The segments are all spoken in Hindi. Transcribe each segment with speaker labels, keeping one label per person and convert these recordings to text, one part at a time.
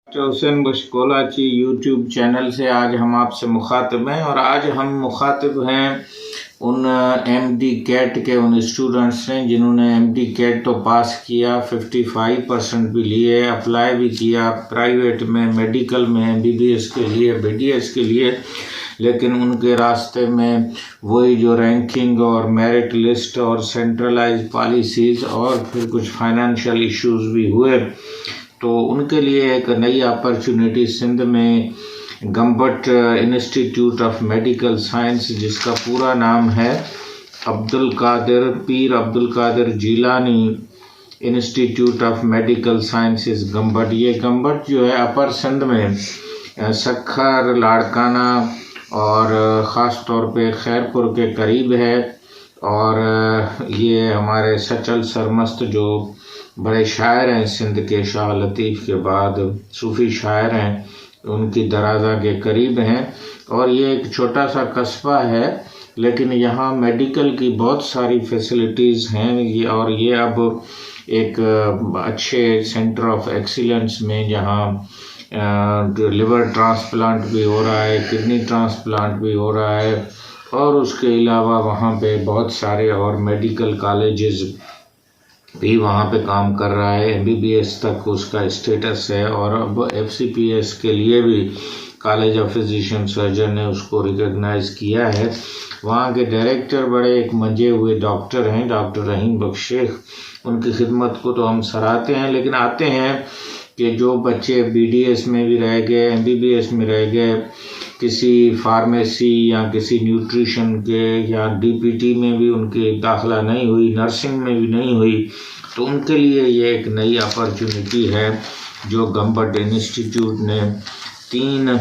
Speaker 1: हुसैन बशकोलाची यूट्यूब चैनल से आज हम आपसे मुखातिब हैं और आज हम मुखातिब हैं उन एमडी कैट के उन स्टूडेंट्स से जिन्होंने एमडी कैट तो पास किया, 55% भी लिए, अप्लाई भी किया प्राइवेट में, मेडिकल में, एमबीबीएस के लिए, बीडीएस के लिए, लेकिन उनके रास्ते में वही जो रैंकिंग और मेरिट लिस्ट और सेंट्रलाइज पॉलिसीज़ और फिर कुछ फाइनेंशियल इश्यूज भी हुए। तो उनके लिए एक नई अपॉर्चुनिटी सिंध में Gambat institute of medical science, जिसका पूरा नाम है Pir Abdul Qadir Jilani institute of medical sciences Gambat. ये गम्बट जो है अपर सिंध में सखर, लाड़काना और ख़ास तौर पे खैरपुर के करीब है। और ये हमारे सचल सरमस्त जो बड़े शायर हैं सिंध के, शाह लतीफ़ के बाद सूफ़ी शायर हैं, उनकी दराज़ा के करीब हैं। और ये एक छोटा सा कस्बा है, लेकिन यहाँ मेडिकल की बहुत सारी फैसिलिटीज़ हैं। और ये अब एक अच्छे सेंटर ऑफ एक्सीलेंस में, जहाँ लिवर ट्रांसप्लांट भी हो रहा है, किडनी ट्रांसप्लांट भी हो रहा है, और उसके अलावा वहाँ पे बहुत सारे और मेडिकल कॉलेजेस भी वहाँ पे काम कर रहा है। एमबीबीएस तक उसका स्टेटस है और अब एफसीपीएस के लिए भी कॉलेज ऑफ फिजिशियन सर्जन ने उसको रिकॉग्नाइज किया है। वहाँ के डायरेक्टर बड़े एक मंजे हुए डॉक्टर हैं, डॉक्टर रहीम बख्श शेख। उनकी खिदमत को तो हम सराहते हैं, लेकिन आते हैं कि जो बच्चे बीडीएस में भी रह गए, एमबीबीएस में रह गए, किसी फार्मेसी या किसी न्यूट्रिशन के या डीपीटी में भी उनकी दाखिला नहीं हुई, नर्सिंग में भी नहीं हुई, तो उनके लिए ये एक नई अपॉर्चुनिटी है जो गम्बट इंस्टीट्यूट ने 3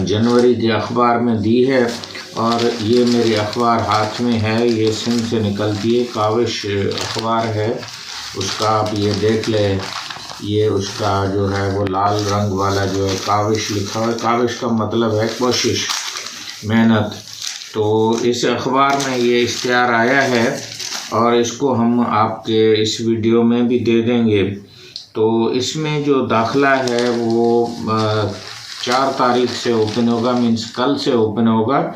Speaker 1: जनवरी के अखबार में दी है। और ये मेरे अखबार हाथ में है, ये सिंध से निकलती है, काविश अखबार है, उसका आप ये देख लें। ये उसका जो है वो लाल रंग वाला जो है काविश लिखा हुआ है। काविश का मतलब है कोशिश, मेहनत। तो इस अखबार में ये इश्तिहार आया है और इसको हम आपके इस वीडियो में भी दे देंगे। तो इसमें जो दाखिला है वो 4 तारीख से ओपन होगा, मीन्स कल से ओपन होगा,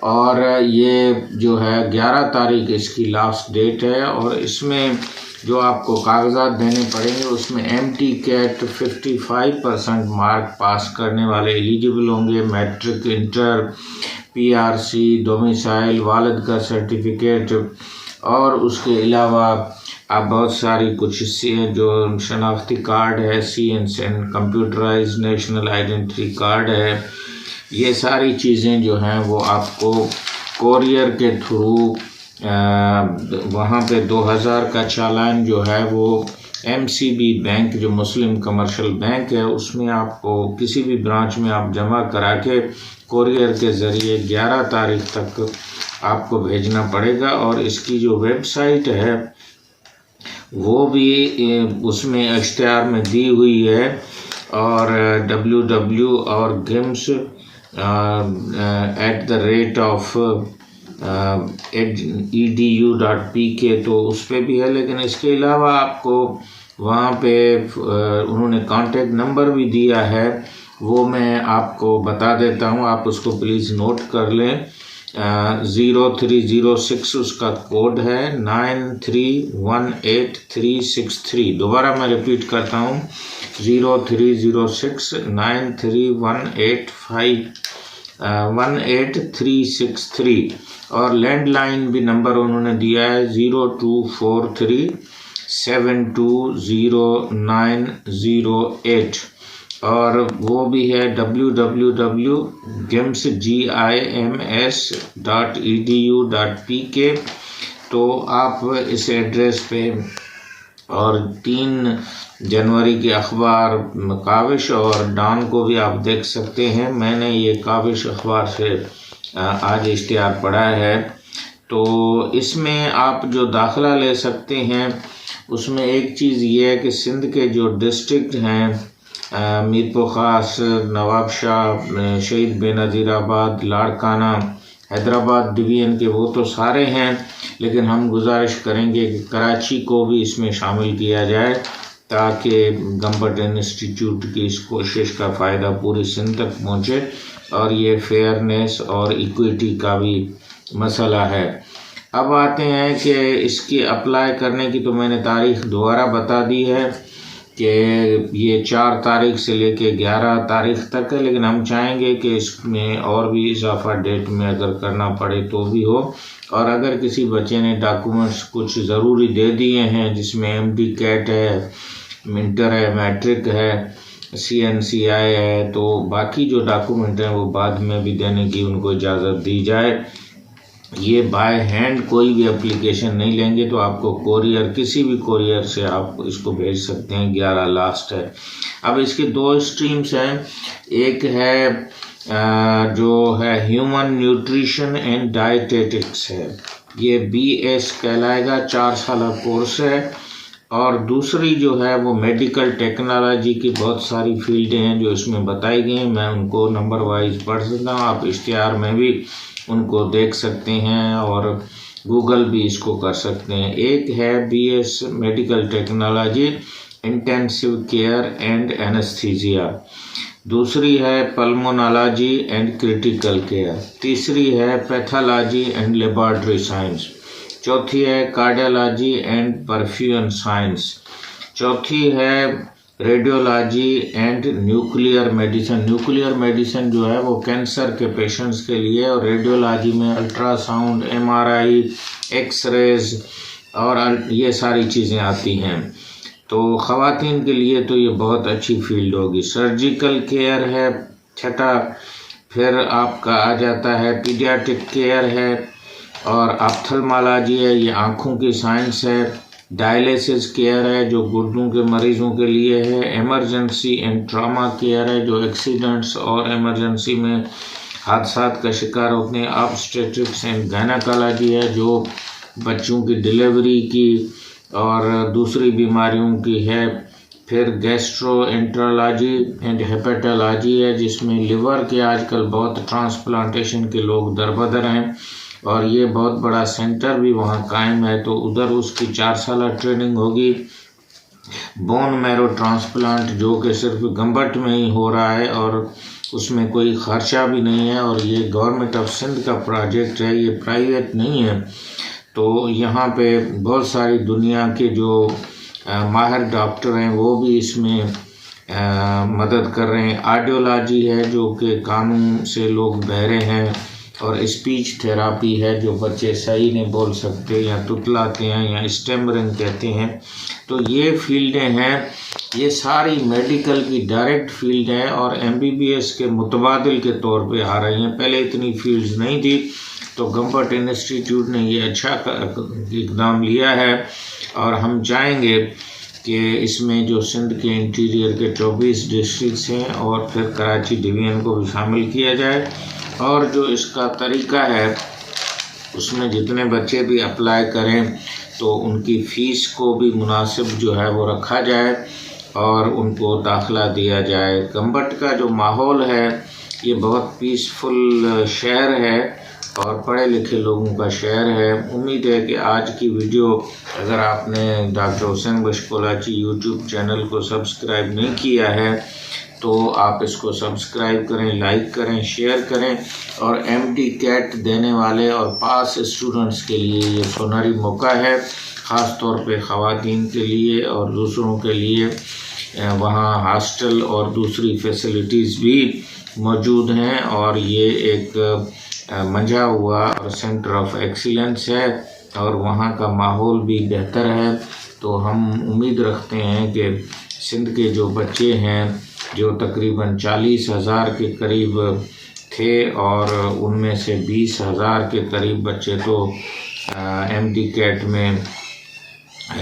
Speaker 1: और ये जो है 11 तारीख इसकी लास्ट डेट है। और इसमें जो आपको कागजात देने पड़ेंगे उसमें एमडी कैट 55% मार्क पास करने वाले एलिजिबल होंगे। मैट्रिक, इंटर, पीआरसी, डोमिसाइल, वालिद का सर्टिफिकेट, और उसके अलावा आप बहुत सारी कुछ जो शनाख्ती कार्ड है, CNSN computerised national identity card है, ये सारी चीज़ें जो हैं वो आपको कोरियर के थ्रू वहाँ पे 2000 का चालान जो है वो MCB बैंक, जो मुस्लिम कमर्शियल बैंक है, उसमें आपको किसी भी ब्रांच में आप जमा करा के कोरियर के ज़रिए 11 तारीख तक आपको भेजना पड़ेगा। और इसकी जो वेबसाइट है वो भी उसमें इश्तिहार में दी हुई है, और www और GIMS @edu.pk तो उस पर भी है। लेकिन इसके अलावा आपको वहाँ पे उन्होंने कॉन्टेक्ट नंबर भी दिया है, वो मैं आपको बता देता हूँ, आप उसको प्लीज़ नोट कर लें। 0306 उसका कोड है, 9318363। दोबारा मैं रिपीट करता हूँ, 0306 9318363। और लैंडलाइन भी नंबर उन्होंने दिया है 0243720908, और वो भी है www.gims.edu.pk। तो आप इस एड्रेस पे, और 3 जनवरी के अखबार काविश और डॉन को भी आप देख सकते हैं। मैंने ये काविश अखबार से आज इश्तिहार पढ़ा है। तो इसमें आप जो दाखिला ले सकते हैं उसमें एक चीज़ ये है कि सिंध के जो डिस्ट्रिक्ट हैं, मीरपुर ख़ास, नवाब शाह, शहीद बेनज़ीराबाद, लाड़काना, हैदराबाद डिवीज़न के, वो तो सारे हैं, लेकिन हम गुजारिश करेंगे कि कराची को भी इसमें शामिल किया जाए ताकि गंबट इंस्टीट्यूट की इस कोशिश का फ़ायदा पूरी सिंध तक पहुँचे। और ये फेयरनेस और इक्विटी का भी मसला है। अब आते हैं कि इसकी अप्लाई करने की तो मैंने तारीख दोबारा बता दी है कि ये 4 तारीख से लेके 11 तारीख तक है, लेकिन हम चाहेंगे कि इसमें और भी इजाफा डेट में अगर करना पड़े तो भी हो। और अगर किसी बच्चे ने डॉक्यूमेंट्स कुछ ज़रूरी दे दिए हैं जिसमें MD कैट है, इंटर है, मैट्रिक है, CNCI है, तो बाकी जो डॉक्यूमेंट हैं वो बाद में भी देने की उनको इजाज़त दी जाए। ये बाय हैंड कोई भी एप्लीकेशन नहीं लेंगे, तो आपको कोरियर, किसी भी कोरियर से आप इसको भेज सकते हैं। 11 लास्ट है। अब इसके 2 स्ट्रीम्स हैं। एक है जो है ह्यूमन न्यूट्रिशन एंड डाइटेटिक्स है, ये BS कहलाएगा, 4 साल कोर्स है। और दूसरी जो है वो मेडिकल टेक्नोलॉजी की बहुत सारी फील्डें हैं जो इसमें बताई गई हैं। मैं उनको नंबर वाइज पढ़ सकता हूँ, आप इश्तिहार में भी उनको देख सकते हैं और गूगल भी इसको कर सकते हैं। एक है BS medical technology, intensive care and anaesthesia. दूसरी है पल्मोनोलॉजी एंड क्रिटिकल केयर। तीसरी है पैथोलॉजी एंड लेबोरेटरी साइंस। चौथी है कार्डियोलॉजी एंड परफ्यूजन साइंस। चौथी है radiology and nuclear medicine. Nuclear medicine जो है वो कैंसर के पेशेंट्स के लिए, और रेडियोलॉजी में अल्ट्रासाउंड, MRI, एक्सरेज और ये सारी चीज़ें आती हैं। तो ख़वातीन के लिए तो ये बहुत अच्छी फील्ड होगी। सर्जिकल केयर है छठा, फिर आपका आ जाता है पीडियाट्रिक केयर है, और ऑप्थेल्मोलॉजी है, ये आँखों की साइंस है। डायलिसिस केयर है जो गुर्दों के मरीजों के लिए है। इमरजेंसी एंड ट्रॉमा केयर है जो एक्सीडेंट्स और इमरजेंसी में हादसात का शिकार होते हैं। ऑब्स्टेट्रिक्स एंड गायनेकोलॉजी है जो बच्चों की डिलीवरी की और दूसरी बीमारियों की है। फिर गैस्ट्रोएंटरोलॉजी एंड हेपेटोलॉजी है जिसमें लिवर के आजकल बहुत ट्रांसप्लांटेशन के लोग दरबदर हैं, और ये बहुत बड़ा सेंटर भी वहाँ कायम है, तो उधर उसकी 4 साल ट्रेनिंग होगी। बोन मैरो ट्रांसप्लांट जो कि सिर्फ गंबट में ही हो रहा है और उसमें कोई खर्चा भी नहीं है, और ये गवर्नमेंट ऑफ सिंध का प्रोजेक्ट है, ये प्राइवेट नहीं है। तो यहाँ पे बहुत सारी दुनिया के जो माहिर डॉक्टर हैं वो भी इसमें मदद कर रहे हैं। ऑडियोलॉजी है जो कि कानों से लोग बहरे हैं, और स्पीच थेरापी है जो बच्चे सही नहीं बोल सकते या तुतलाते हैं या स्टैमरिंग कहते हैं। तो ये फील्डें हैं, ये सारी मेडिकल की डायरेक्ट फील्ड है और MBBS के मुतबादिल के तौर पे आ रही हैं। पहले इतनी फील्ड्स नहीं थी, तो गंबट इंस्टीट्यूट ने ये अच्छा इकदाम लिया है, और हम चाहेंगे कि इसमें जो सिंध के इंटीरियर के 24 डिस्ट्रिक्ट्स हैं और फिर कराची डिवीज़न को भी शामिल किया जाए, और जो इसका तरीका है उसमें जितने बच्चे भी अप्लाई करें तो उनकी फ़ीस को भी मुनासिब जो है वो रखा जाए और उनको दाखिला दिया जाए। गंबट का जो माहौल है ये बहुत पीसफुल शहर है और पढ़े लिखे लोगों का शहर है। उम्मीद है कि आज की वीडियो, अगर आपने डॉक्टर हुसैन बख्श कोलाची यूट्यूब चैनल को सब्सक्राइब नहीं किया है तो आप इसको सब्सक्राइब करें, लाइक करें, शेयर करें, और MD कैट देने वाले और पास स्टूडेंट्स के लिए ये सुनहरी मौका है, ख़ास तौर पे ख़वातीन के लिए और दूसरों के लिए। वहाँ हॉस्टल और दूसरी फैसिलिटीज़ भी मौजूद हैं, और ये एक मंझा हुआ और सेंटर ऑफ एक्सीलेंस है, और वहाँ का माहौल भी बेहतर है। तो हम उम्मीद रखते हैं कि सिंध के जो बच्चे हैं, जो तकरीबन 40,000 के करीब थे, और उनमें से 20,000 के करीब बच्चे तो MD कैट में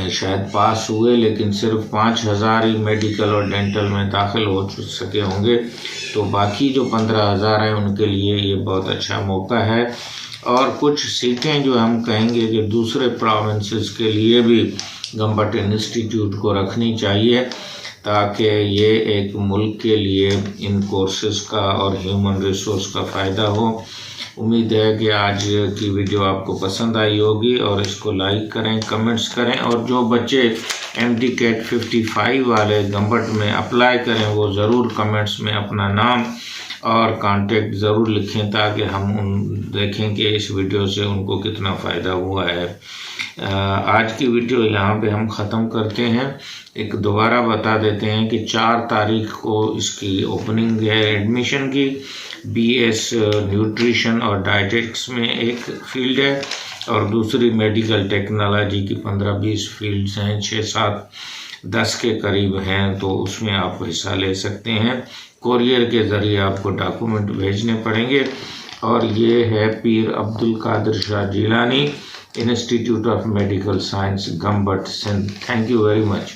Speaker 1: शायद पास हुए, लेकिन सिर्फ 5,000 ही मेडिकल और डेंटल में दाखिल हो सके होंगे। तो बाकी जो 15,000 हैं उनके लिए ये बहुत अच्छा मौका है। और कुछ सीटें जो हम कहेंगे कि दूसरे प्रोविंसेस के लिए भी गंबट इंस्टीट्यूट को रखनी चाहिए, ताकि ये एक मुल्क के लिए इन कोर्सेज का और ह्यूमन रिसोर्स का फ़ायदा हो। उम्मीद है कि आज की वीडियो आपको पसंद आई होगी और इसको लाइक करें, कमेंट्स करें, और जो बच्चे MD-CAT 55 वाले गंबट में अप्लाई करें वो ज़रूर कमेंट्स में अपना नाम और कांटेक्ट ज़रूर लिखें ताकि हम देखें कि इस वीडियो से उनको कितना फ़ायदा हुआ है। आज की वीडियो यहाँ पे हम ख़त्म करते हैं। एक दोबारा बता देते हैं कि 4 तारीख को इसकी ओपनिंग है एडमिशन की। BS न्यूट्रिशन और डाइटेटिक्स में एक फील्ड है और दूसरी मेडिकल टेक्नोलॉजी की 15-20 फील्ड्स हैं, 6-7-10 के करीब हैं, तो उसमें आप हिस्सा ले सकते हैं। कोरियर के ज़रिए आपको डॉक्यूमेंट भेजने पड़ेंगे। और ये है Pir Abdul Qadir Shah Jilani, institute of medical science, Gambat, Sindh. Thank you very much.